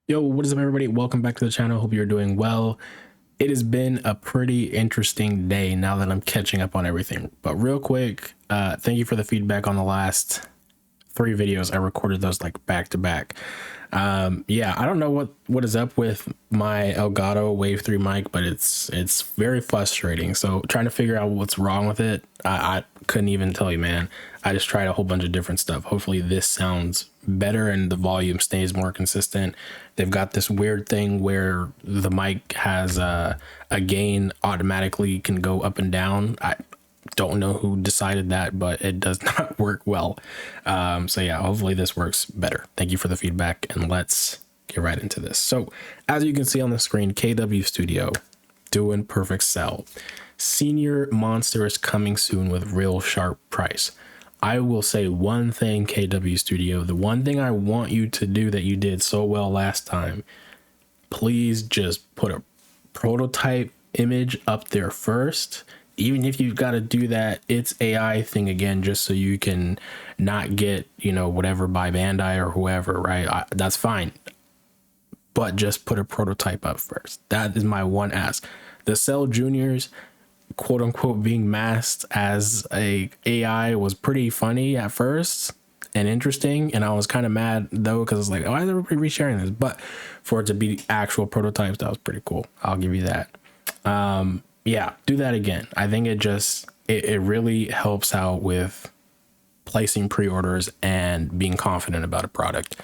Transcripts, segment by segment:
Yo, what is up, everybody? Welcome back to the channel. Hope you're doing well. It has been a pretty interesting day now that I'm catching up on everything. But real quick, thank you for the feedback on the last 3 videos. I recorded those like back to back. Yeah, I don't know what is up with my Elgato Wave 3 mic, but it's very frustrating. So trying to figure out what's wrong with it, I couldn't even tell you, man. I just tried a whole bunch of different stuff. Hopefully this sounds better and the volume stays more consistent. They've got this weird thing where the mic has a gain automatically can go up and down. I don't know who decided that, but it does not work well. So yeah, hopefully this works better. Thank you for the feedback, and let's get right into this. So as you can see on the screen, KW Studio doing perfect sell. Senior Monster is coming soon with real sharp price. I will say one thing, KW Studio, the one thing I want you to do that you did so well last time, please just put a prototype image up there first. Even if you've got to do that, it's AI thing again, just so you can not get, whatever by Bandai or whoever, right? That's fine. But just put a prototype up first. That is my one ask. The Cell Juniors, quote unquote, being masked as a AI was pretty funny at first and interesting. And I was kind of mad though, because it's like, why is everybody resharing this? But for it to be actual prototypes, that was pretty cool. I'll give you that. Yeah, do that again. I think it really helps out with placing pre-orders and being confident about a product.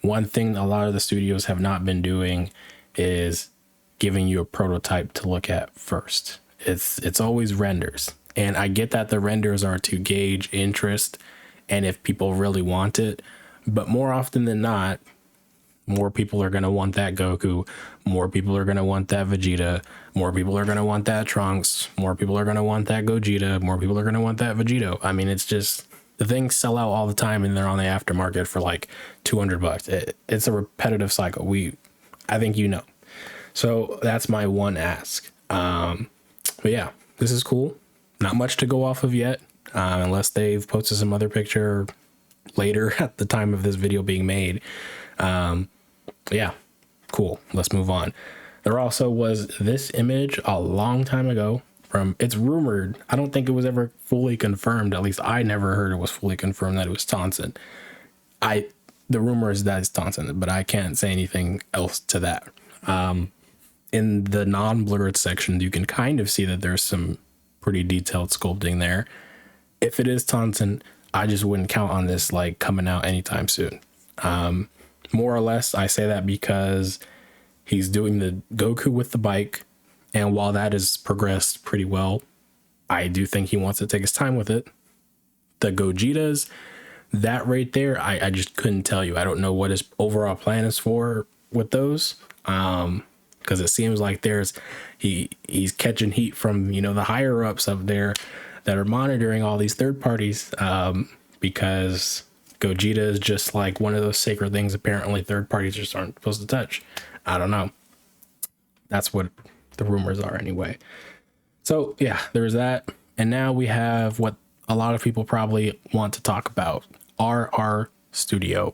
One thing a lot of the studios have not been doing is giving you a prototype to look at first. It's always renders. And I get that the renders are to gauge interest and if people really want it, but more often than not, more people are going to want that Goku. More people are going to want that Vegeta. More people are going to want that Trunks. More people are going to want that Gogeta. More people are going to want that Vegito. I mean, it's just, the things sell out all the time and they're on the aftermarket for like $200. It's a repetitive cycle. I think you know. So that's my one ask. But yeah, this is cool. Not much to go off of yet, unless they've posted some other picture later at the time of this video being made. Yeah, cool. Let's move on. There also was this image a long time ago it's rumored. I don't think it was ever fully confirmed. At least I never heard it was fully confirmed that it was Tonson. The rumor is that it's Tonson, but I can't say anything else to that. In the non-blurred section, you can kind of see that there's some pretty detailed sculpting there. If it is Tonson, I just wouldn't count on this like coming out anytime soon. More or less, I say that because he's doing the Goku with the bike, and while that has progressed pretty well, I do think he wants to take his time with it. The Gogetas, that right there, I just couldn't tell you. I don't know what his overall plan is for with those, because it seems like he's catching heat from the higher ups up there that are monitoring all these third parties, because Gogeta is just like one of those sacred things apparently third parties just aren't supposed to touch. I don't know. That's what the rumors are anyway. So yeah, there's that. And now we have what a lot of people probably want to talk about, RR Studio.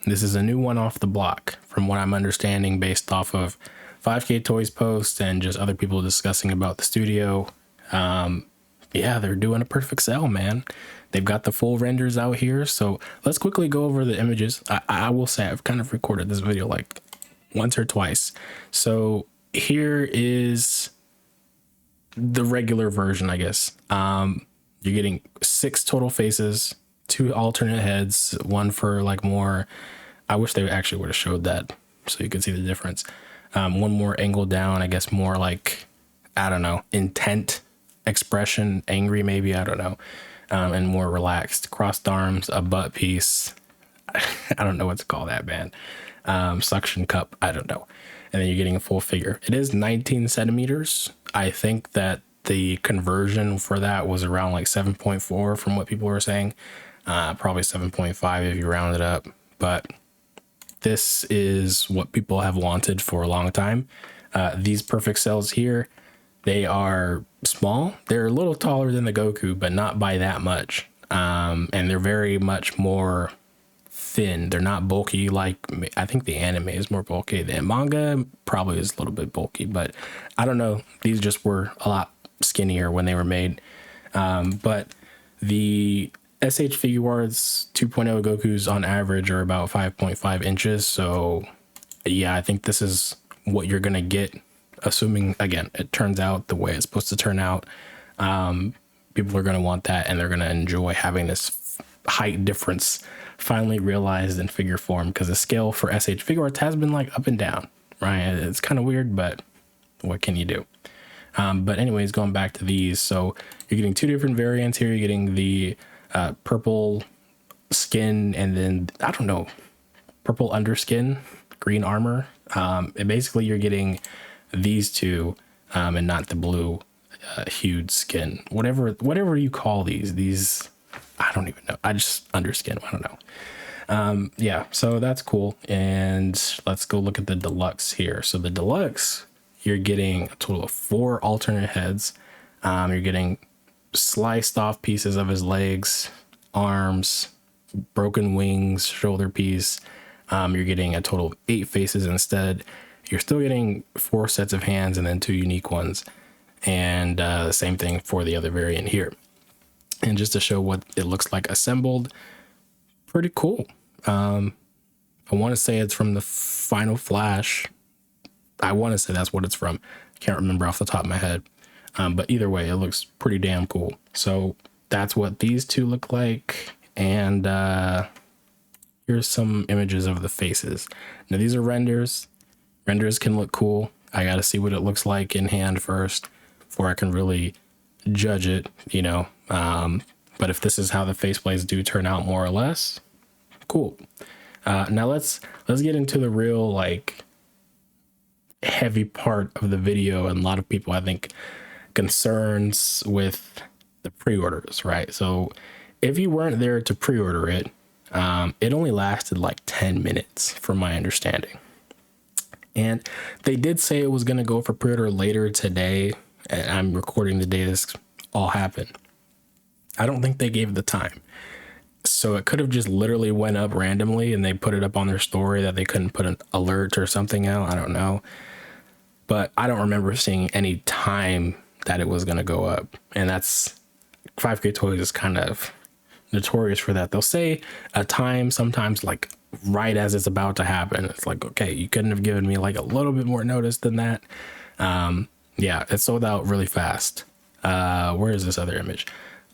This is a new one off the block from what I'm understanding based off of 5K Toys posts and just other people discussing about the studio. Yeah, they're doing a perfect sell, man. They've got the full renders out here. So let's quickly go over the images. I will say I've kind of recorded this video like once or twice. So here is the regular version, I guess. You're getting 6 total faces, 2 alternate heads, one for like more. I wish they actually would have showed that so you could see the difference. One more angle down, I guess more like, I don't know, intent, expression, angry maybe, I don't know. And more relaxed. Crossed arms, a butt piece. I don't know what to call that, man. Suction cup, I don't know. And then you're getting a full figure. It is 19 centimeters. I think that the conversion for that was around like 7.4 from what people were saying. Probably 7.5 if you round it up. But this is what people have wanted for a long time. These perfect cells here, they are small. They're a little taller than the Goku, but not by that much. And they're very much more thin. They're not bulky like, I think the anime is more bulky. The manga probably is a little bit bulky, but I don't know. These just were a lot skinnier when they were made. But the SH Figuarts 2.0 Gokus on average are about 5.5 inches. So yeah, I think this is what you're going to get, assuming, again, it turns out the way it's supposed to turn out. People are going to want that, and they're going to enjoy having this height difference finally realized in figure form, because the scale for SH Figuarts has been like up and down, right? It's kind of weird, but what can you do? But anyways, going back to these, so you're getting two different variants here. You're getting the purple skin, and then, I don't know, purple underskin, green armor. And basically you're getting these two, and not the blue hued skin, whatever you call these, I don't even know. I just underskin. I don't know. Yeah, so that's cool. And let's go look at the deluxe here. So the deluxe, you're getting a total of 4 alternate heads. You're getting sliced off pieces of his legs, arms, broken wings, shoulder piece. You're getting a total of 8 faces instead. You're still getting 4 sets of hands and then 2 unique ones. And the same thing for the other variant here. And just to show what it looks like assembled, pretty cool. I want to say it's from the Final Flash. I want to say that's what it's from. Can't remember off the top of my head. But either way, it looks pretty damn cool. So that's what these two look like. And here's some images of the faces. Now these are renders. Renders can look cool. I got to see what it looks like in hand first before I can really judge it, you know. But if this is how the faceplates do turn out, more or less, cool. Now let's get into the real, like, heavy part of the video, and a lot of people, I think, concerns with the pre-orders, right? So if you weren't there to pre-order it, it only lasted like 10 minutes from my understanding. And they did say it was going to go for pre-order later today, and I'm recording the day this all happened. I don't think they gave the time. So it could have just literally went up randomly and they put it up on their story that they couldn't put an alert or something out. I don't know. But I don't remember seeing any time that it was going to go up. And that's 5K Toys is kind of notorious for that. They'll say a time sometimes like right as it's about to happen. It's like, okay, you couldn't have given me like a little bit more notice than that. Yeah, it sold out really fast. Where is this other image?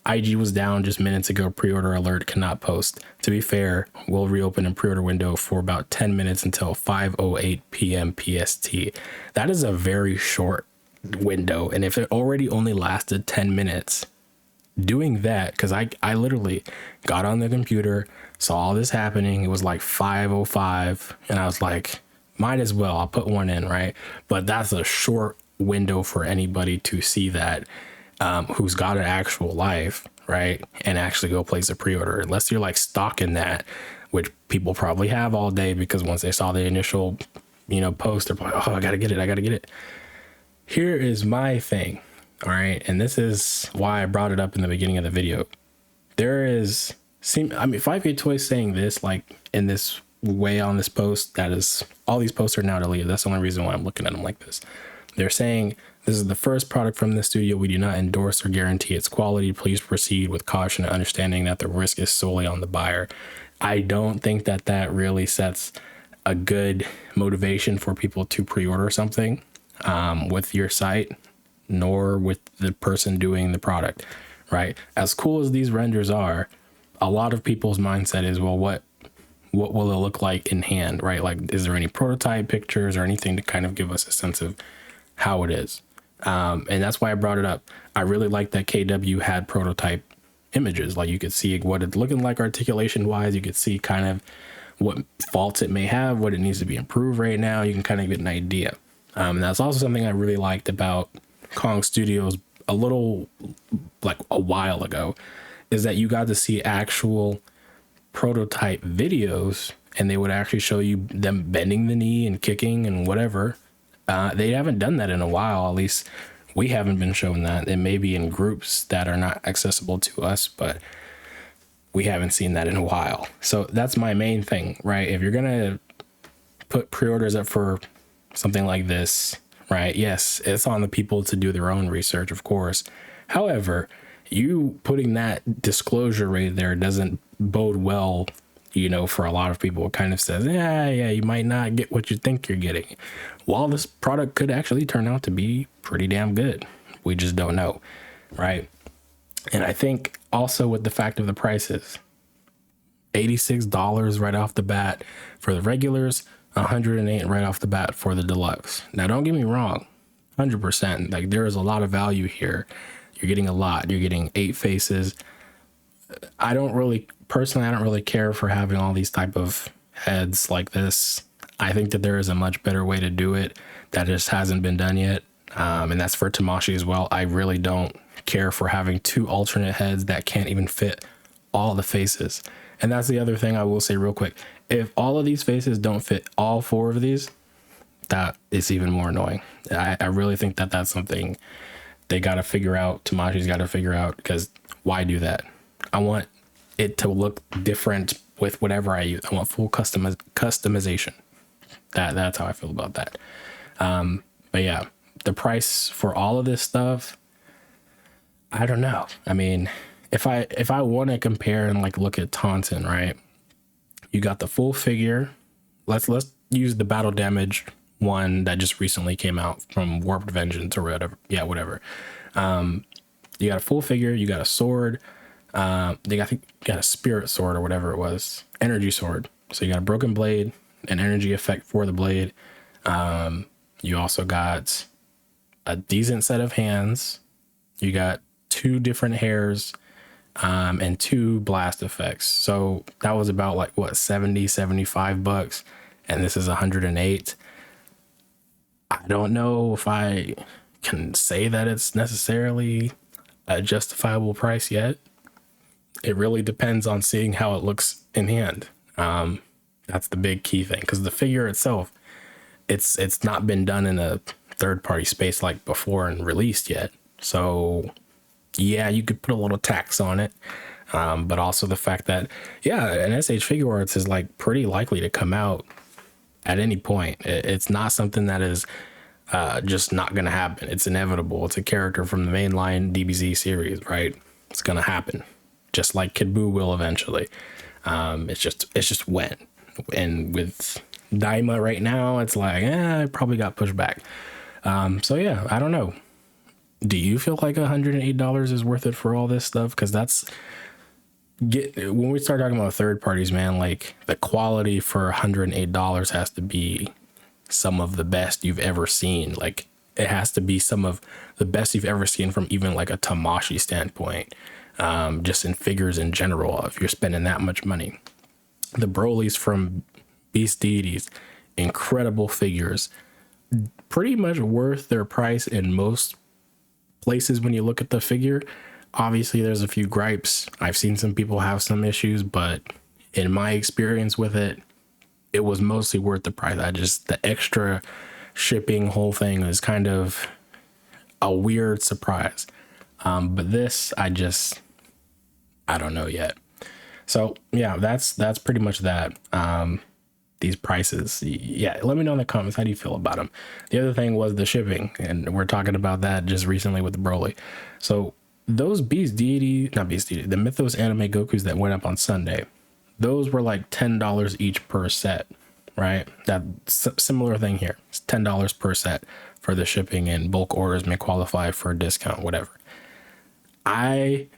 IG was down just minutes ago. Pre-order alert, cannot post. To be fair, we'll reopen a pre-order window for about 10 minutes until 5:08 p.m. PST. That is a very short window. And if it already only lasted 10 minutes, doing that, because I literally got on the computer, saw all this happening. It was like 5:05, and I was like, might as well, I'll put one in, right? But that's a short window for anybody to see that, who's got an actual life, right? And actually go place a pre-order, unless you're like stalking that, which people probably have all day, because once they saw the initial, you know, post, they're like, oh, I gotta get it. Here is my thing. All right. And this is why I brought it up in the beginning of the video. There is, I mean, 5K Toys saying this, like in this way on this post, that is, all these posts are now deleted. That's the only reason why I'm looking at them like this. They're saying, this is the first product from the studio. We do not endorse or guarantee its quality. Please proceed with caution and understanding that the risk is solely on the buyer. I don't think that that really sets a good motivation for people to pre-order something with your site, nor with the person doing the product, right? As cool as these renders are, a lot of people's mindset is, well, what will it look like in hand, right? Like, is there any prototype pictures or anything to kind of give us a sense of how it is? And that's why I brought it up. I really like that KW had prototype images. Like, you could see what it's looking like articulation wise. You could see kind of what faults it may have, what it needs to be improved right now. You can kind of get an idea. And that's also something I really liked about Kong Studios a little, like a while ago, is that you got to see actual prototype videos, and they would actually show you them bending the knee and kicking and whatever. They haven't done that in a while. At least we haven't been shown that. It may be in groups that are not accessible to us, but we haven't seen that in a while. So that's my main thing, right? If you're gonna put pre-orders up for something like this, right? Yes, it's on the people to do their own research, of course. However, you putting that disclosure rate there doesn't bode well, you know, for a lot of people. It kind of says, yeah, you might not get what you think you're getting, while this product could actually turn out to be pretty damn good. We just don't know, right? And I think also with the fact of the prices, $86 right off the bat for the regulars, $108 right off the bat for the deluxe. Now, don't get me wrong, 100%. Like, there is a lot of value here. You're getting a lot. You're getting 8 faces. I don't really care for having all these type of heads like this. I think that there is a much better way to do it that just hasn't been done yet. And that's for Tamashii as well. I really don't care for having 2 alternate heads that can't even fit all the faces. And that's the other thing I will say real quick. If all of these faces don't fit all 4 of these, that is even more annoying. I really think that that's something they got to figure out. Tamashii's got to figure out, because why do that? I want it to look different with whatever I use. I want full customization. That's how I feel about that. But yeah, the price for all of this stuff, I don't know. I mean, if I want to compare and like look at Tauntaun, right? You got the full figure. Let's use the battle damage one that just recently came out from Warped Vengeance or whatever. Yeah, whatever. You got a full figure. You got a sword. They got a spirit sword or whatever it was, energy sword. So you got a broken blade, an energy effect for the blade. You also got a decent set of hands. You got 2 different hairs, and 2 blast effects. So that was about like what, $75, and this is 108. I don't know if I can say that it's necessarily a justifiable price yet. It really depends on seeing how it looks in hand. That's the big key thing, because the figure itself, it's not been done in a third-party space like before and released yet. So yeah, you could put a little tax on it, but also the fact that, yeah, an SH Figuarts is like pretty likely to come out at any point. It's not something that is just not going to happen. It's inevitable. It's a character from the mainline DBZ series, right? It's going to happen, just like Kid Buu will eventually. It's just when. And with Daima right now, it's like, it probably got pushed back. So yeah, I don't know. Do you feel like $108 is worth it for all this stuff? Because when we start talking about third parties, man, like the quality for $108 has to be some of the best you've ever seen. Like, it has to be some of the best you've ever seen from even like a Tamashii standpoint, just in figures in general, if you're spending that much money. The Broly's from Beast Deities, incredible figures, pretty much worth their price in most places when you look at the figure. Obviously there's a few gripes. I've seen some people have some issues, but in my experience with it, it was mostly worth the price. The extra shipping whole thing is kind of a weird surprise. But this, I don't know yet. So yeah, that's pretty much that. These prices, yeah, let me know in the comments, how do you feel about them? The other thing was the shipping, and we're talking about that just recently with the Broly. So those the Mythos Anime Gokus that went up on Sunday, those were like $10 each per set, right? That similar thing here. It's $10 per set for the shipping, and bulk orders may qualify for a discount, whatever. Maybe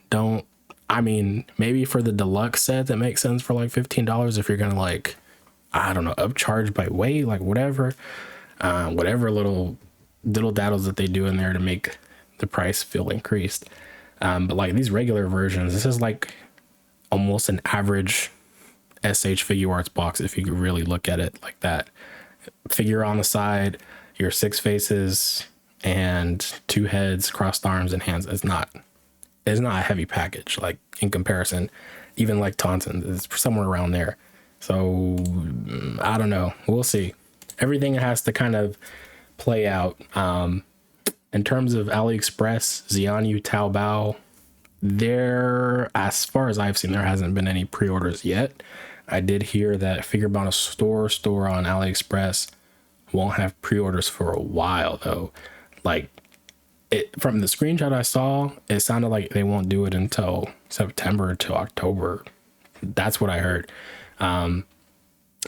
for the deluxe set that makes sense for like $15 if you're gonna, like, I don't know, upcharge by weight, like whatever little daddles that they do in there to make the price feel increased. But like these regular versions, this is like almost an average SH Figuarts box if you could really look at it like that. Figure on the side, your 6 faces, and 2 heads, crossed arms, and hands. It's not a heavy package, like in comparison. Even like Tauntaun, it's somewhere around there. So I don't know. We'll see. Everything has to kind of play out. In terms of Aliexpress, Xianyu, TaoBao, There, as far as I've seen, there hasn't been any pre-orders yet. I did hear that Figuarts store on Aliexpress won't have pre-orders for a while though. Like, from the screenshot I saw, it sounded like they won't do it until September to October. That's what I heard. And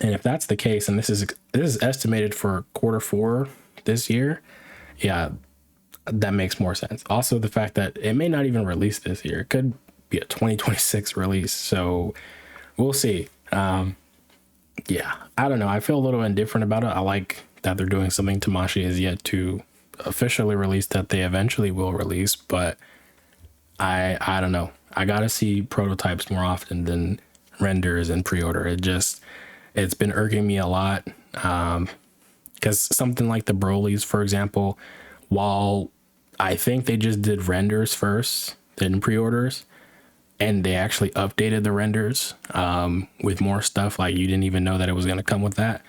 if that's the case, and this is estimated for Q4 this year, yeah, that makes more sense. Also, the fact that it may not even release this year, it could be a 2026 release. So we'll see. Yeah, I don't know. I feel a little indifferent about it. I like that they're doing something Tamashii is yet to officially release that they eventually will release, but I don't know. I gotta see prototypes more often than renders and pre-order. It's been irking me a lot. Because something like the Broly's, for example, while I think they just did renders first, then pre-orders, and they actually updated the renders with more stuff, like you didn't even know that it was going to come with that.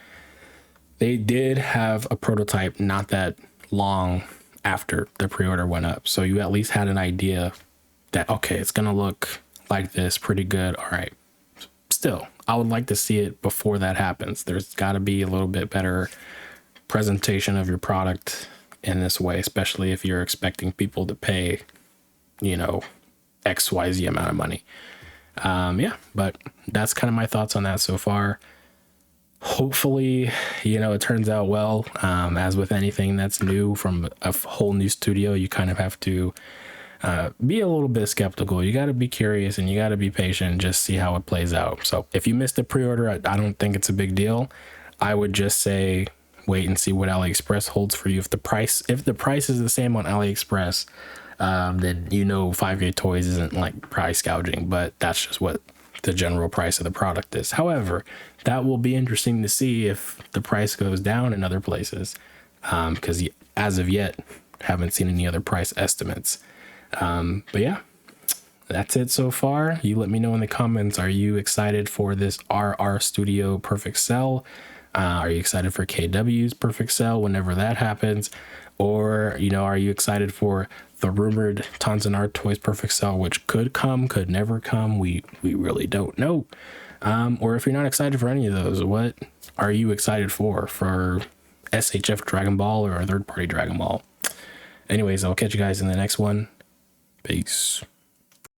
They did have a prototype not that long after the pre-order went up, so you at least had an idea that, okay, it's going to look like this, pretty good. All right. Still, I would like to see it before that happens. There's got to be a little bit better presentation of your product in this way, especially if you're expecting people to pay, you know, XYZ amount of money. Yeah, but that's kind of my thoughts on that so far. Hopefully, you know, it turns out well. As with anything that's new from a whole new studio, you kind of have to be a little bit skeptical. You got to be curious and you got to be patient and just see how it plays out. So if you missed the pre-order, I don't think it's a big deal. I would just say wait and see what AliExpress holds for you. If the price is the same on AliExpress, then you know 5K Toys isn't like price gouging, but that's just what the general price of the product is. However, that will be interesting to see if the price goes down in other places, because as of yet, haven't seen any other price estimates. But yeah, that's it so far. You let me know in the comments. Are you excited for this RR Studio Perfect Cell? Are you excited for KW's Perfect Cell whenever that happens? Or, you know, are you excited for the rumored Tanzanart Toys Perfect Cell, which could come, could never come? We really don't know. Or if you're not excited for any of those, what are you excited for SHF Dragon Ball or a third-party Dragon Ball? Anyways, I'll catch you guys in the next one. Peace.